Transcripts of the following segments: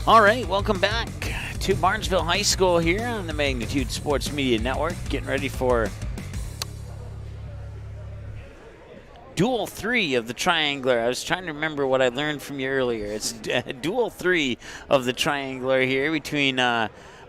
All right, welcome back to Barnesville High School here on the Magnitude Sports Media Network. Getting ready for Duel 3 of the Triangular. I was trying to remember what I learned from you earlier. It's Duel 3 of the Triangular here between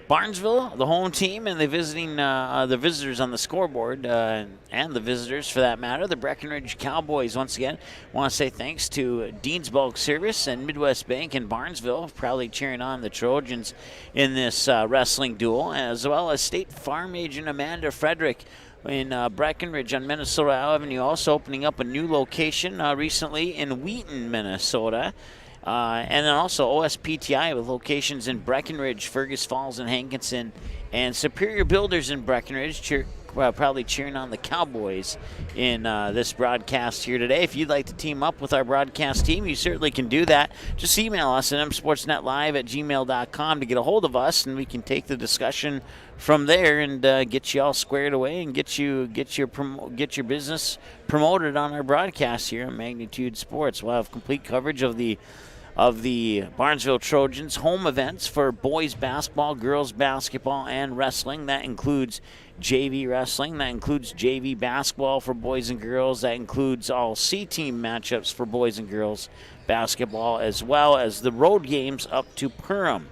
Barnesville, the home team, and the visitors on the scoreboard, and the visitors for that matter, the Breckenridge Cowboys. Once again, want to say thanks to Dean's Bulk Service and Midwest Bank in Barnesville, proudly cheering on the Trojans in this wrestling duel, as well as State Farm agent Amanda Frederick in Breckenridge on Minnesota Avenue, also opening up a new location recently in Wheaton, Minnesota. And then also OSPTI with locations in Breckenridge, Fergus Falls, and Hankinson, and Superior Builders in Breckenridge, probably cheering on the Cowboys in this broadcast here today. If you'd like to team up with our broadcast team, you certainly can do that. Just email us at msportsnetlive@gmail.com to get a hold of us, and we can take the discussion from there and get you all squared away and get your business promoted on our broadcast here on Magnitude Sports. We'll have complete coverage of the Barnesville Trojans home events for boys basketball, girls basketball, and wrestling. That includes JV wrestling. That includes JV basketball for boys and girls. That includes all C-team matchups for boys and girls basketball, as well as the road games up to Perham.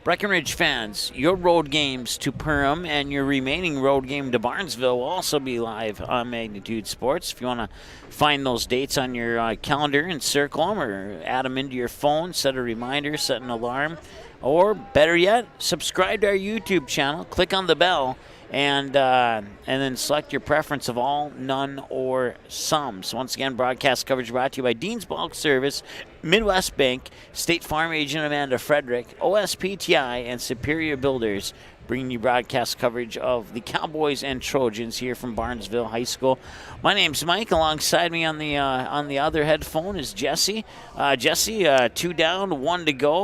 Breckenridge fans, your road games to Perham and your remaining road game to Barnesville will also be live on Magnitude Sports. If you want to find those dates on your calendar and circle them or add them into your phone, set a reminder, set an alarm, or better yet, subscribe to our YouTube channel, click on the bell, and then select your preference of all, none, or some. So once again, broadcast coverage brought to you by Dean's Bulk Service, Midwest Bank, State Farm agent Amanda Frederick, OSPTI, and Superior Builders, bringing you broadcast coverage of the Cowboys and Trojans here from Barnesville High School. My name's Mike. Alongside me on the other headphone is Jesse. Jesse, 2 down, 1 to go.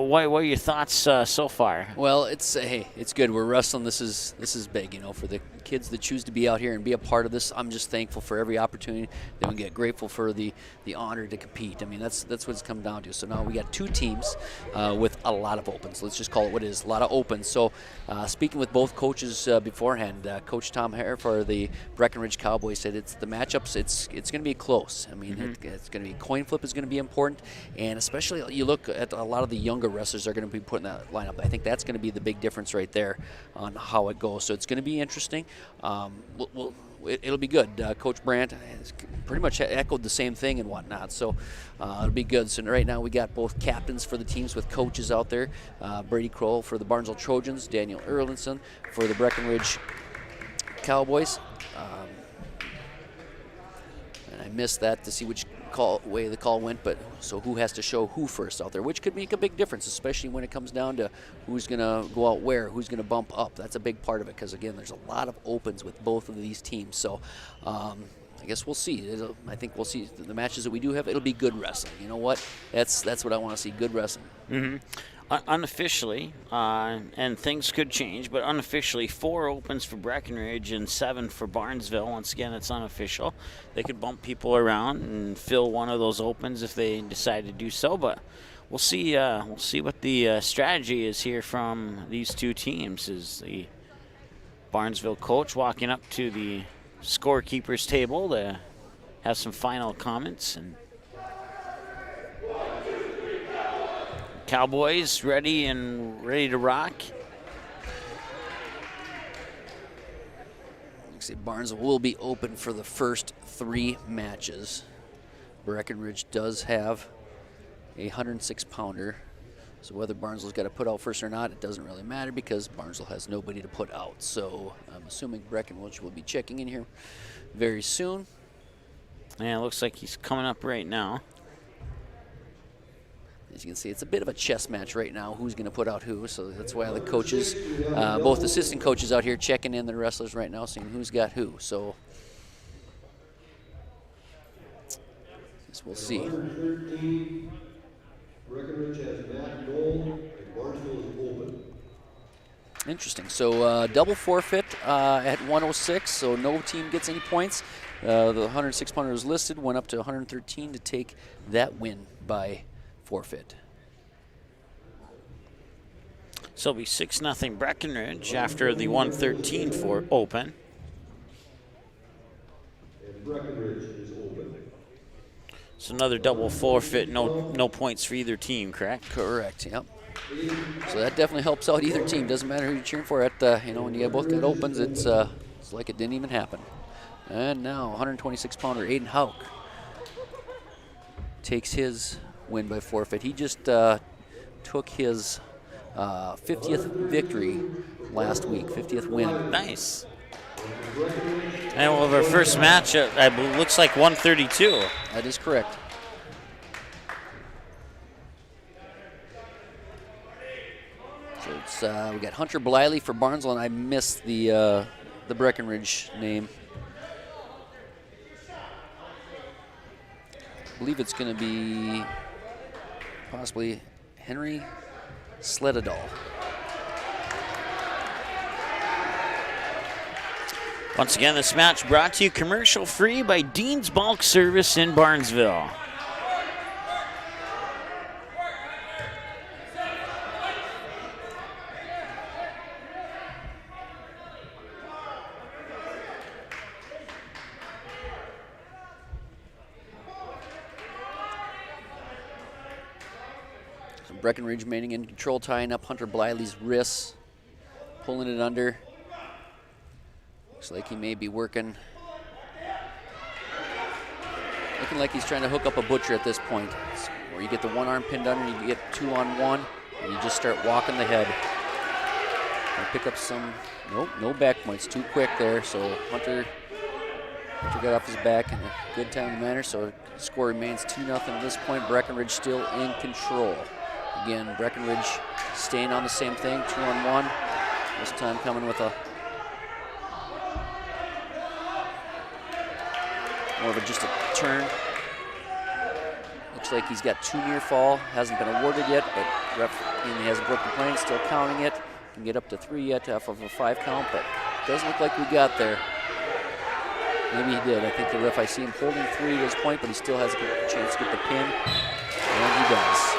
What are your thoughts so far? Well, it's good. We're wrestling. This is big, for the kids that choose to be out here and be a part of this. I'm just thankful for every opportunity that we get. Grateful for the honor to compete. I mean, that's what it's come down to. So now we got 2 teams with a lot of opens. Let's just call it what it is, a lot of opens. So speaking with both coaches beforehand, Coach Tom Hare for the Breckenridge Cowboys said the matchups. It's going to be close. I mean, it's going to be coin flip is going to be important, and especially you look at a lot of the younger wrestlers are going to be put in that lineup. I think that's going to be the big difference right there on how it goes. So it's going to be interesting. It'll be good. Coach Brandt has pretty much echoed the same thing and whatnot, so it'll be good. So right now we got both captains for the teams with coaches out there. Brady Kroll for the Barnesville Trojans, Daniel Erlinson for the Breckenridge Cowboys. And I missed that to see which way the call went, but so who has to show who first out there, which could make a big difference, especially when it comes down to who's going to go out where, who's going to bump up. That's a big part of it because, again, there's a lot of opens with both of these teams. So I guess we'll see. I think we'll see the matches that we do have. It'll be good wrestling. You know what? That's what I want to see, good wrestling. Mm-hmm. Unofficially, and things could change, but unofficially 4 opens for Breckenridge and 7 for Barnesville. Once again, it's unofficial. They could bump people around and fill one of those opens if they decide to do so, but we'll see. We'll see what the strategy is here from these 2 teams. Is the Barnesville coach walking up to the scorekeeper's table to have some final comments, and Cowboys ready to rock. Barnesville will be open for the first 3 matches. Breckenridge does have a 106-pounder, so whether Barnesville's got to put out first or not, it doesn't really matter because Barnesville has nobody to put out. So I'm assuming Breckenridge will be checking in here very soon. Yeah, it looks like he's coming up right now. As you can see, it's a bit of a chess match right now, who's going to put out who. So that's why the coaches, both assistant coaches out here checking in the wrestlers right now, seeing who's got who. So guess we'll see. Breckenridge has Matt Knoll and Barnesville is open. Interesting. So double forfeit at 106, so no team gets any points. The 106-pounder was listed, went up to 113 to take that win by forfeit. So it'll be 6-0 Breckenridge after the 1:13 for open. And Breckenridge is open. So another double forfeit, no points for either team, correct? Correct, yep. So that definitely helps out either team. Doesn't matter who you're cheering for. When you both got opens, it's like it didn't even happen. And now 126-pounder Aiden Hauk takes his win by forfeit. He just took his 50th victory last week, 50th win. Nice. And we'll have our first match at, looks like 132. That is correct. So it's we got Hunter Bliley for Barnesville, and I missed the Breckenridge name. I believe it's going to be possibly Henry Sledadal. Once again, this match brought to you commercial free by Dean's Bulk Service in Barnesville. So Breckenridge remaining in control, tying up Hunter Bliley's wrists, pulling it under. Looks like he may be looking like he's trying to hook up a butcher at this point. It's where you get the one arm pinned under, you get 2-on-1, and you just start walking the head. And pick up some, nope, no back points, too quick there. So Hunter got off his back in a good time manner. So the score remains 2-0 at this point. Breckenridge still in control. Again, Breckenridge staying on the same thing, 2-on-1. This time coming with a more of just a turn. Looks like he's got 2 near fall. Hasn't been awarded yet, but ref he hasn't broken the plane, still counting it. Can get up to 3 yet off of a 5 count, but doesn't look like we got there. Maybe he did. I think the ref, I see him holding 3 at this point, but he still has a chance to get the pin, and he does.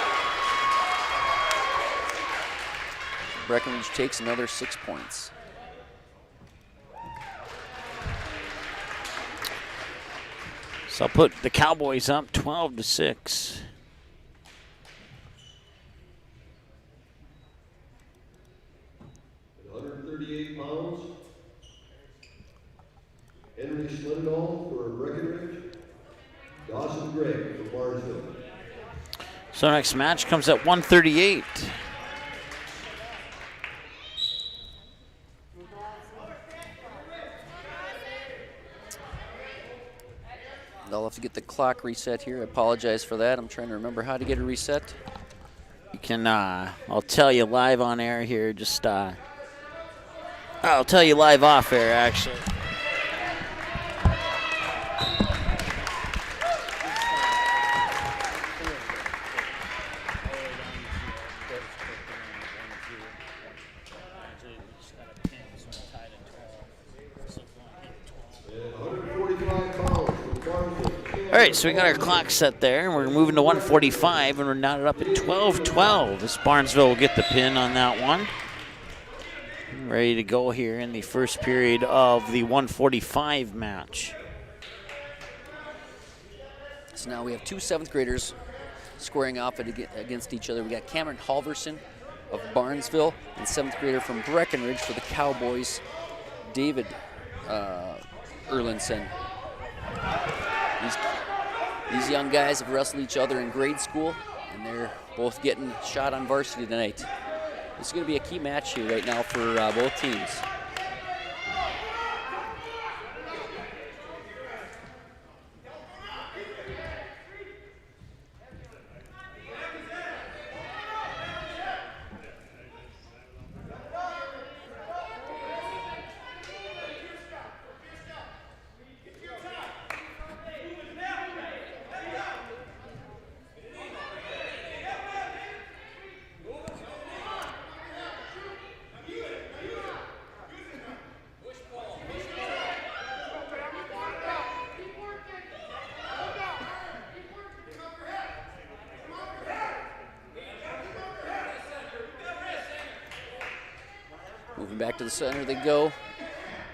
Breckenridge takes another 6 points. So I'll put the Cowboys up 12-6. At 138 pounds, Henry Sledadal for Breckenridge, Dawson Gregg for Barnesville. So next match comes at 138. I'll have to get the clock reset here. I apologize for that. I'm trying to remember how to get it reset. You can, I'll tell you live on air here. Just, I'll tell you live off air, actually. All right, so we got our clock set there, and we're moving to 145, and we're knotted up at 12-12. This Barnesville will get the pin on that one. Ready to go here in the first period of the 145 match. So now we have 2 7th graders squaring off against each other. We got Cameron Halverson of Barnesville and 7th grader from Breckenridge for the Cowboys, David Erlinson. These young guys have wrestled each other in grade school, and they're both getting shot on varsity tonight. This is going to be a key match here right now for both teams. Moving back to the center they go.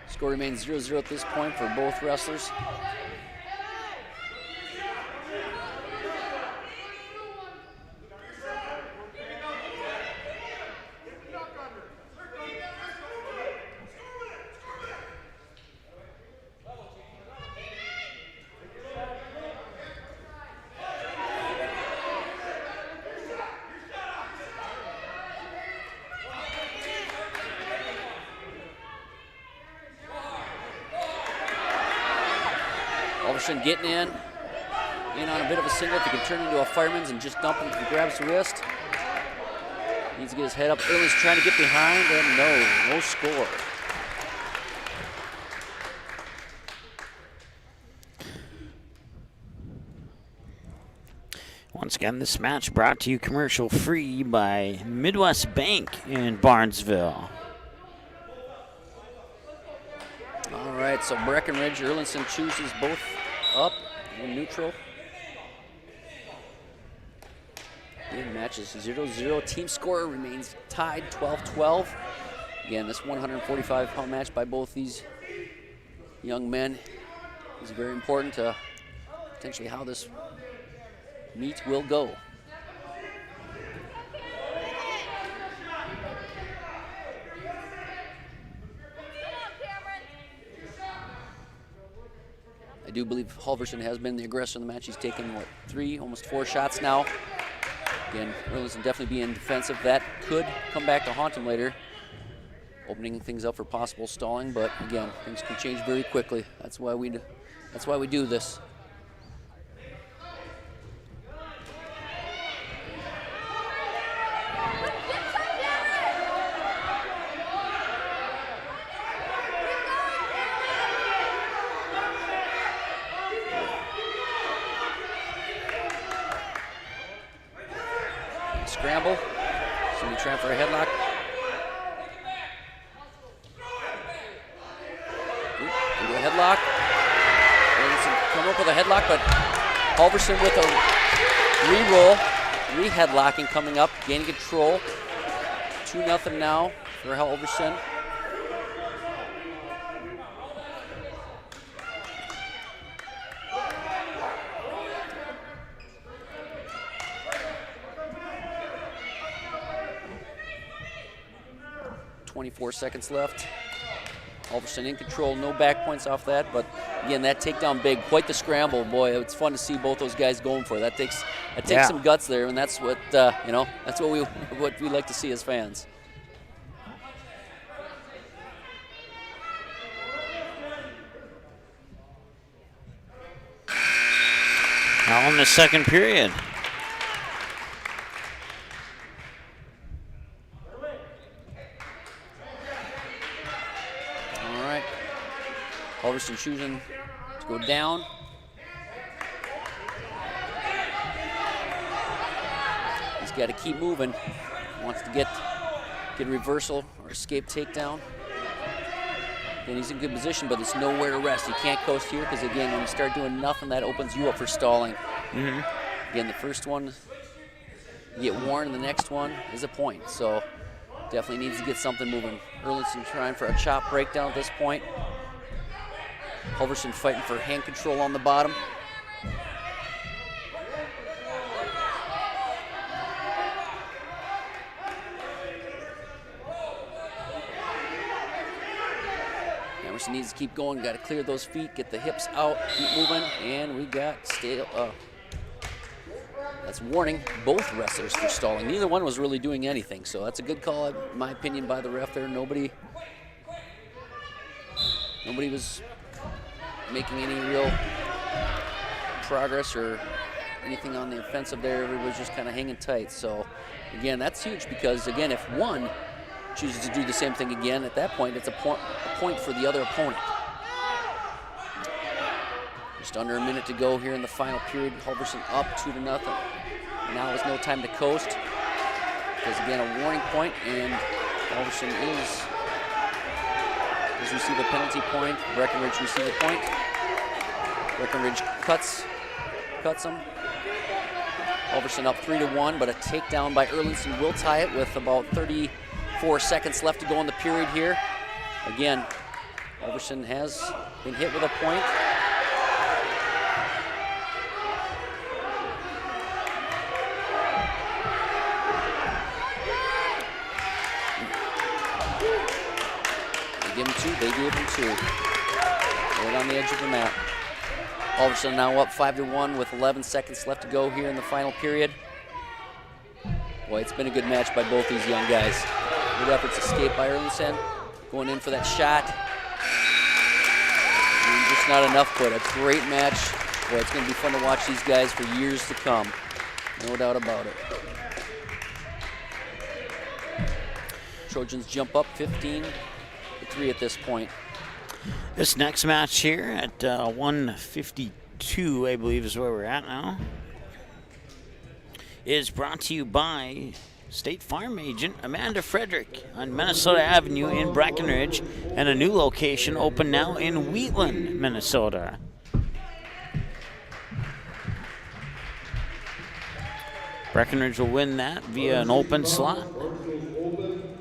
Score remains 0-0 at this point for both wrestlers. Getting in on a bit of a single. If he can turn into a fireman's and just dump him if he grabs the wrist. Needs to get his head up. Erlin's trying to get behind, and no score. Once again, this match brought to you commercial free by Midwest Bank in Barnesville. All right, so Breckenridge, Erlinson chooses both up and neutral. Again, match is 0-0. Team score remains tied 12-12. Again, this 145-pound match by both these young men is very important to potentially how this meet will go. I do believe Halverson has been the aggressor in the match. He's taken, almost 4 shots now. Again, Erlinson definitely being defensive. That could come back to haunt him later, opening things up for possible stalling. But again, things can change very quickly. That's why we do this. Scramble. Somebody trying for a headlock. Into a headlock. Come up with a headlock, but Halverson with a re-roll. Re-headlocking coming up, gaining control. 2-0 now for Halverson. Seconds left. Halverson in control, no back points off that, but again, that takedown big, quite the scramble. Boy, it's fun to see both those guys going for it. That takes some guts there, and that's what that's what we like to see as fans. Now in the second period. Halverson choosing to go down. He's got to keep moving. Wants to get a reversal or escape takedown. And he's in good position, but there's nowhere to rest. He can't coast here because, again, when you start doing nothing, that opens you up for stalling. Mm-hmm. Again, the first one, you get worn, and the next one is a point. So definitely needs to get something moving. Erlinson trying for a chop breakdown at this point. Halverson fighting for hand control on the bottom. Halverson needs to keep going, got to clear those feet, get the hips out, keep moving, and we got that's warning both wrestlers for stalling. Neither one was really doing anything, so that's a good call, in my opinion, by the ref there. Nobody was making any real progress or anything on the offensive there. Everybody was just kind of hanging tight. So, again, that's huge because, again, if one chooses to do the same thing again, at that point, it's a point for the other opponent. Just under a minute to go here in the final period. Halverson up 2-0. Now is no time to coast because, again, a warning point, and Halverson does receive a penalty point. Breckenridge receives a point. Breckenridge cuts him. Halverson up 3-1, but a takedown by Erlinson will tie it with about 34 34 seconds left to go in the period here. Again, Overson has been hit with a point. They give him two, they gave him two. Right on the edge of the map. Overson now up 5-1 with 11 seconds left to go here in the final period. Boy, it's been a good match by both these young guys. Good efforts escaped by Erlandson. Going in for that shot. And just not enough, but a great match. Boy, it's going to be fun to watch these guys for years to come. No doubt about it. Trojans jump up 15-3 at this point. This next match here at 152, I believe is where we're at now, is brought to you by State Farm agent Amanda Frederick on Minnesota Avenue in Breckenridge, and a new location open now in Wheatland, Minnesota. Breckenridge will win that via an open slot. Open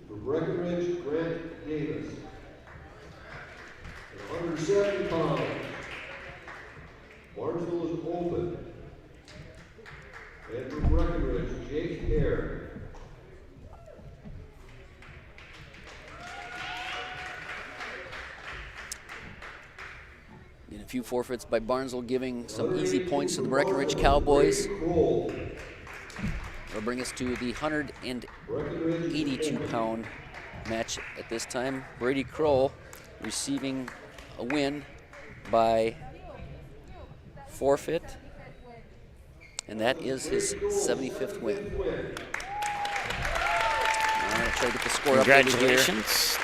for Breckenridge, Grant Davis. 170 pounds. Barnesville is open. And for Breckenridge, Jake Hare. And a few forfeits by Barnesville, giving some easy points to the Breckenridge Cowboys. That'll bring us to the 182-pound match at this time. Brady Kroll receiving a win by forfeit, and that is his 75th win. I'll try to get the score updated here. Congratulations.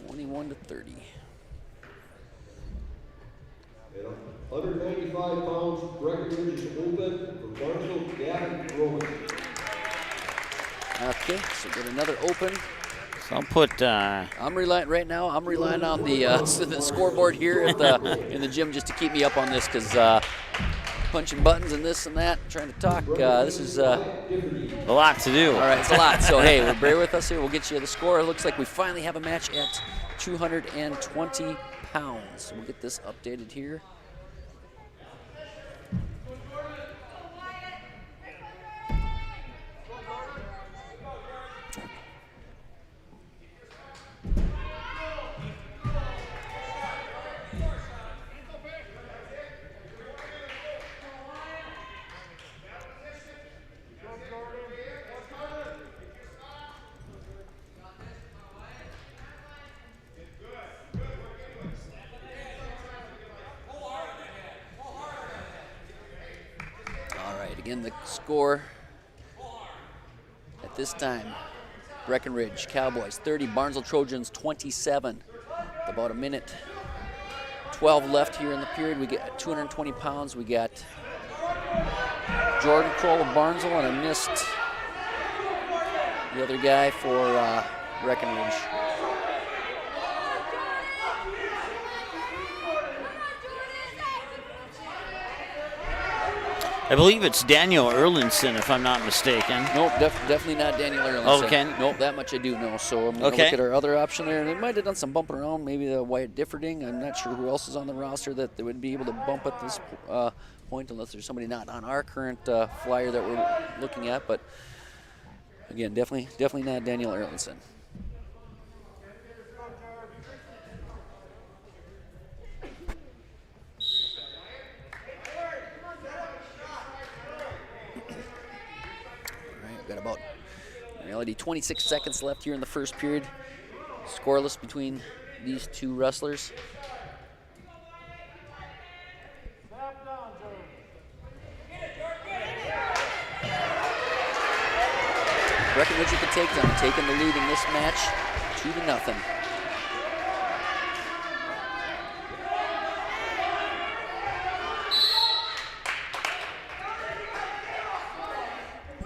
21-30. At 195 pounds, Breckenridge is open for Barnesville, Gavin Roman. Okay, so get another open. So I'll put. I'm relying on the the scoreboard here at in the gym just to keep me up on this, because punching buttons and this and that, trying to talk. This is a lot to do. all right. It's a lot. So hey, bear with us here. We'll get you the score. It looks like we finally have a match at 220 pounds. We'll get this updated here. Again, the score at this time: Breckenridge Cowboys 30, Barnesville Trojans 27. About a minute 12 left here in the period. We get 220 pounds. We got Jordan Kroll of Barnesville, and I missed the other guy for Breckenridge. I believe it's Daniel Erlandson, if I'm not mistaken. Nope, definitely not Daniel Erlandson. Okay. Nope, that much I do know. So I'm going to look at our other option there. They might have done some bumping around, maybe the Wyatt Differding. I'm not sure who else is on the roster that they would be able to bump at this point, unless there's somebody not on our current flyer that we're looking at. But again, definitely not Daniel Erlandson. Got about, in reality, 26 seconds left here in the first period. Scoreless between these two wrestlers. Breckenridge with the takedown, taking the lead in this match 2-0.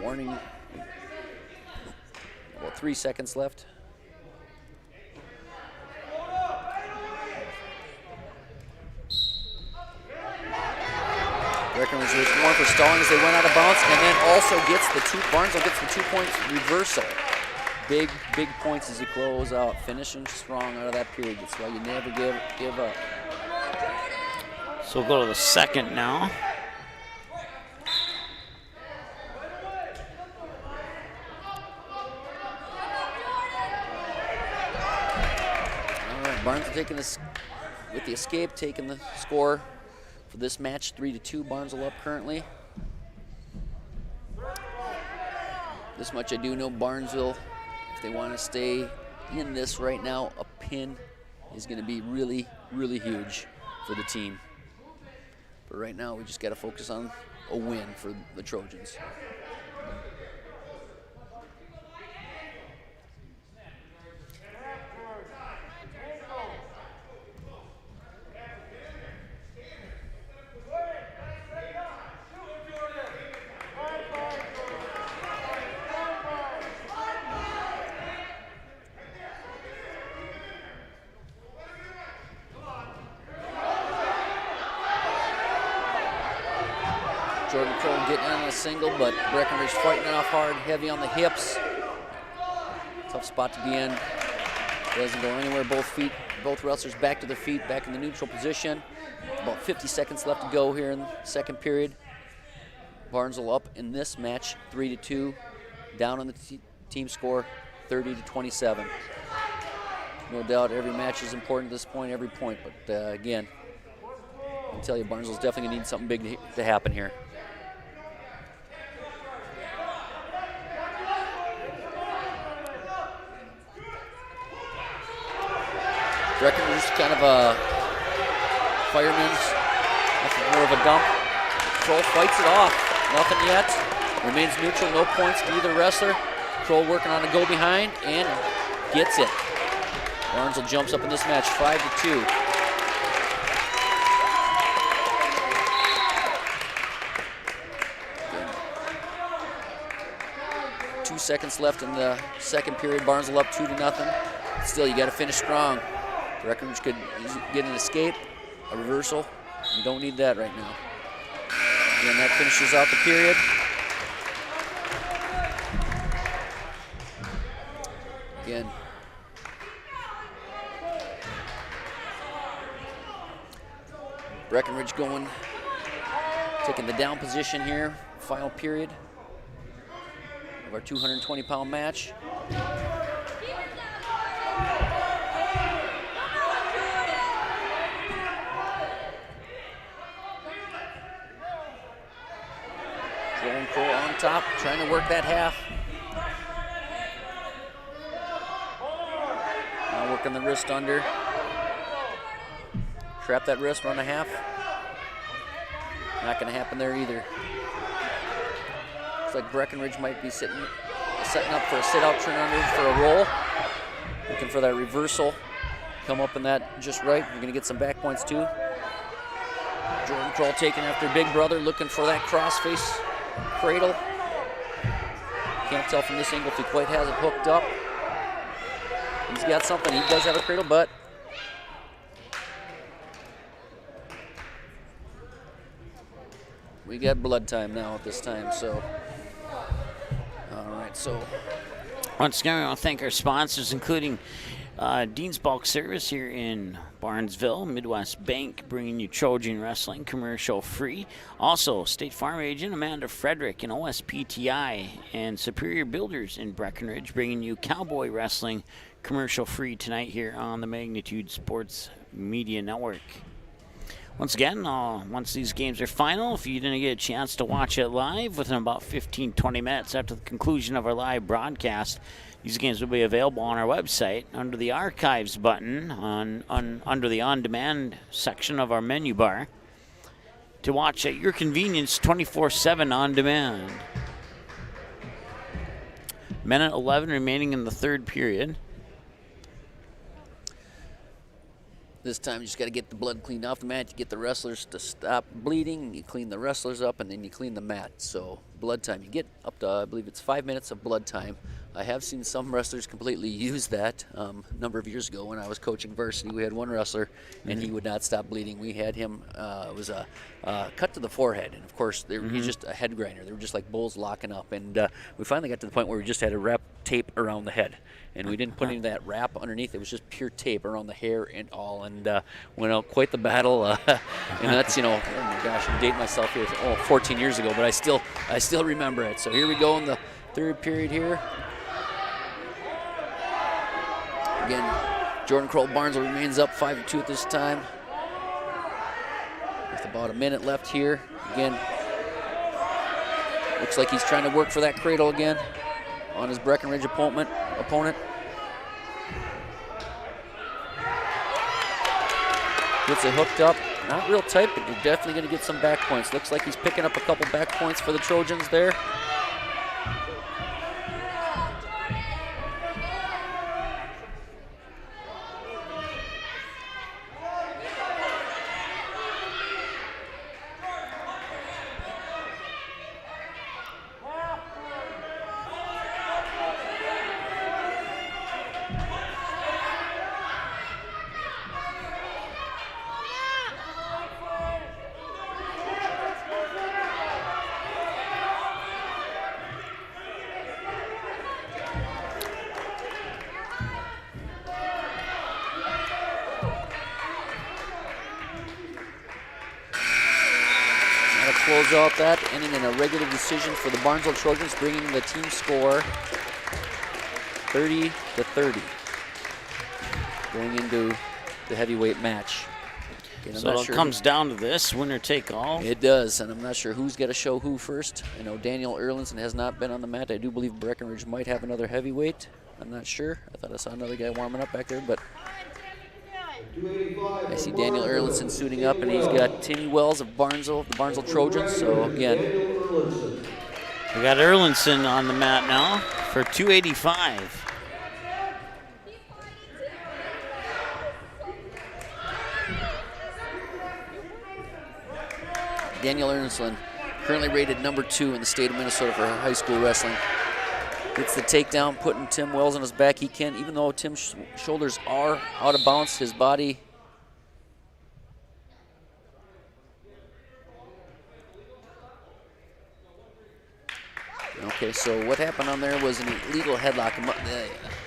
Warning. About 3 seconds left. Breckenridge with more for stalling as they went out of bounds, and then also gets the Barnesville gets the 2 points reversal. Big points as you close out, finishing strong out of that period. That's why you never give up. So we'll go to the second now. All right, Barnesville taking this with the escape, taking the score for this match, 3-2. Barnesville up currently. This much I do know, Barnesville, if they want to stay in this right now, a pin is going to be really, really huge for the team. But right now, we just got to focus on a win for the Trojans. Getting on a single, but Breckenridge fighting it off hard, heavy on the hips. Tough spot to be in. Doesn't go anywhere. Both wrestlers back to their feet, back in the neutral position. About 50 seconds left to go here in the second period. Barnesville up in this match, 3-2. Down on the team score, 30-27. No doubt every match is important at this point, every point. But again, I can tell you, Barnesville's definitely going to need something big to happen here. Breckenridge is kind of a fireman's, more of a dump. Kroll fights it off. Nothing yet. Remains neutral, no points to either wrestler. Kroll working on a go behind and gets it. Barnesville jumps up in this match, 5-2. Again. 2 seconds left in the second period. Barnesville up 2-0. Still, you got to finish strong. Breckenridge could get an escape, a reversal. You don't need that right now. Again, that finishes out the period. Again. Breckenridge taking the down position here, final period of our 220-pound match. Kroll on top, trying to work that half. Now working the wrist under. Trap that wrist, run a half. Not going to happen there either. Looks like Breckenridge might be setting up for a sit-out turn under for a roll. Looking for that reversal. Come up in that just right. You're going to get some back points too. Jordan Kroll taking after big brother, looking for that cross-face cradle. Can't tell from this angle if he quite has it hooked up. He's got something. He does have a cradle, but we got blood time now at this time, so. All right, so. Once again, I want to thank our sponsors, including Dean's Bulk Service here in Barnesville, Midwest Bank, bringing you Trojan Wrestling commercial free. Also, State Farm agent Amanda Frederick and OSPTI, and Superior Builders in Breckenridge, bringing you Cowboy Wrestling commercial free tonight here on the Magnitude Sports Media Network. Once again, once these games are final, if you didn't get a chance to watch it live, within about 15-20 minutes after the conclusion of our live broadcast, these games will be available on our website under the Archives button under the On-Demand section of our menu bar to watch at your convenience 24/7 on demand. Minute 11 remaining in the third period. This time you just got to get the blood cleaned off the mat. You get the wrestlers to stop bleeding. You clean the wrestlers up, and then you clean the mat. So blood time. You get up to, I believe it's 5 minutes of blood time. I have seen some wrestlers completely use that. A number of years ago when I was coaching varsity, we had one wrestler, and he would not stop bleeding. We had him, it was a cut to the forehead, and of course, he's just a head grinder. They were just like bulls locking up, and we finally got to the point where we just had to wrap tape around the head. And we didn't put any of that wrap underneath. It was just pure tape around the hair and all, and went out quite the battle. And that's, oh my gosh, I'm dating myself here. 14 years ago, but I still remember it. So here we go in the third period here. Again, Jordan Kroll Barnesville remains up 5-2 at this time. With about a minute left here. Again, looks like he's trying to work for that cradle again on his Breckenridge opponent. Gets it hooked up. Not real tight, but you're definitely going to get some back points. Looks like he's picking up a couple back points for the Trojans there. Close out that, ending in a regular decision for the Barnesville Trojans, bringing the team score 30-30, going into the heavyweight match. Again, so it comes down to this, winner take all? It does, and I'm not sure who's got to show who first. I know Daniel Erlinson has not been on the mat. I do believe Breckenridge might have another heavyweight. I'm not sure. I thought I saw another guy warming up back there, but I see Daniel Erlinson suiting up, and he's got Timmy Wells of Barnesville, the Barnesville Trojans. So again, we got Erlinson on the mat now for 285. Daniel Erlinson, currently rated number 2 in the state of Minnesota for high school wrestling. Gets the takedown, putting Tim Wells on his back. He can, even though Tim's shoulders are out of balance, his body. Okay, so what happened on there was an illegal headlock.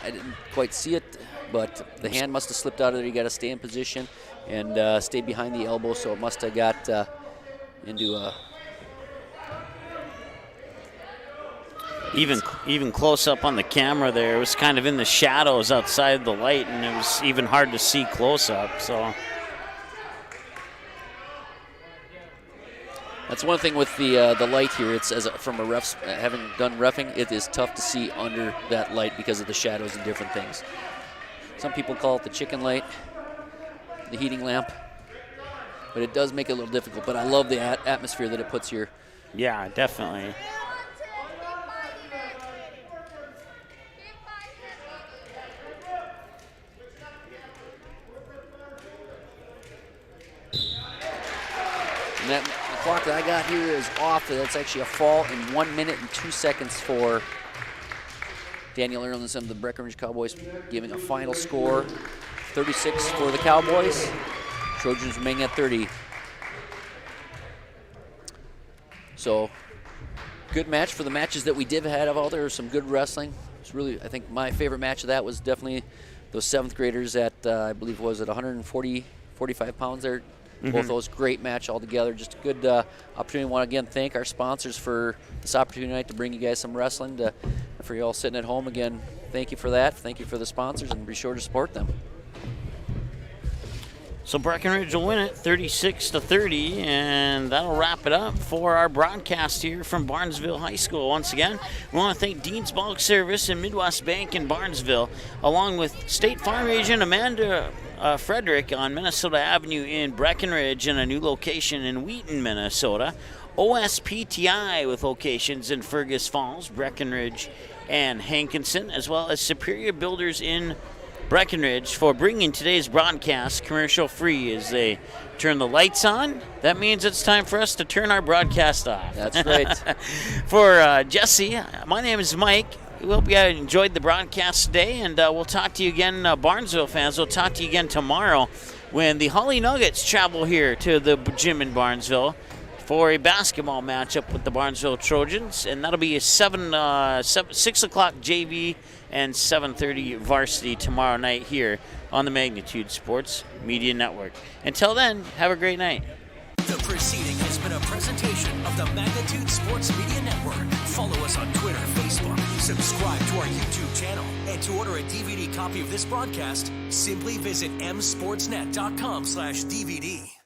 I didn't quite see it, but the hand must have slipped out of there. You got to stay in position and stay behind the elbow, so it must have got into a... Even close up on the camera there, it was kind of in the shadows outside the light, and it was even hard to see close up. So that's one thing with the light here. It's from a ref's having done reffing, it is tough to see under that light because of the shadows and different things. Some people call it the chicken light, the heating lamp, but it does make it a little difficult. But I love the atmosphere that it puts here. Yeah, definitely. And the clock that I got here is off. That's actually a fall in 1 minute and 2 seconds for Daniel Erlinson of the Breckenridge Cowboys, giving a final score 36 for the Cowboys. Trojans remaining at 30. So good match. For the matches that we did have out there, some good wrestling. It's really, I think my favorite match of that was definitely those 7th graders at I believe was it 145 pounds there. Both those great match altogether. Just a good opportunity. I want to again thank our sponsors for this opportunity tonight to bring you guys some wrestling. For you all sitting at home, again, thank you for that. Thank you for the sponsors, and be sure to support them. So Breckenridge will win it 36-30, and that'll wrap it up for our broadcast here from Barnesville High School. Once again, we want to thank Dean's Bulk Service and Midwest Bank in Barnesville, along with State Farm agent Amanda Frederick on Minnesota Avenue in Breckenridge, and a new location in Wheaton, Minnesota. OSPTI with locations in Fergus Falls, Breckenridge, and Hankinson, as well as Superior Builders in Breckenridge for bringing today's broadcast commercial-free. As they turn the lights on, that means it's time for us to turn our broadcast off. That's right. For Jesse, my name is Mike. We hope you enjoyed the broadcast today, and we'll talk to you again, Barnesville fans. We'll talk to you again tomorrow when the Holly Nuggets travel here to the gym in Barnesville for a basketball matchup with the Barnesville Trojans, and that'll be a 6 o'clock JV and 7:30 varsity tomorrow night here on the Magnitude Sports Media Network. Until then, have a great night. The proceeding has been a presentation of the Magnitude Sports Media Network. Follow us on Twitter, Facebook, subscribe to our YouTube channel, and to order a DVD copy of this broadcast, simply visit msportsnet.com/DVD.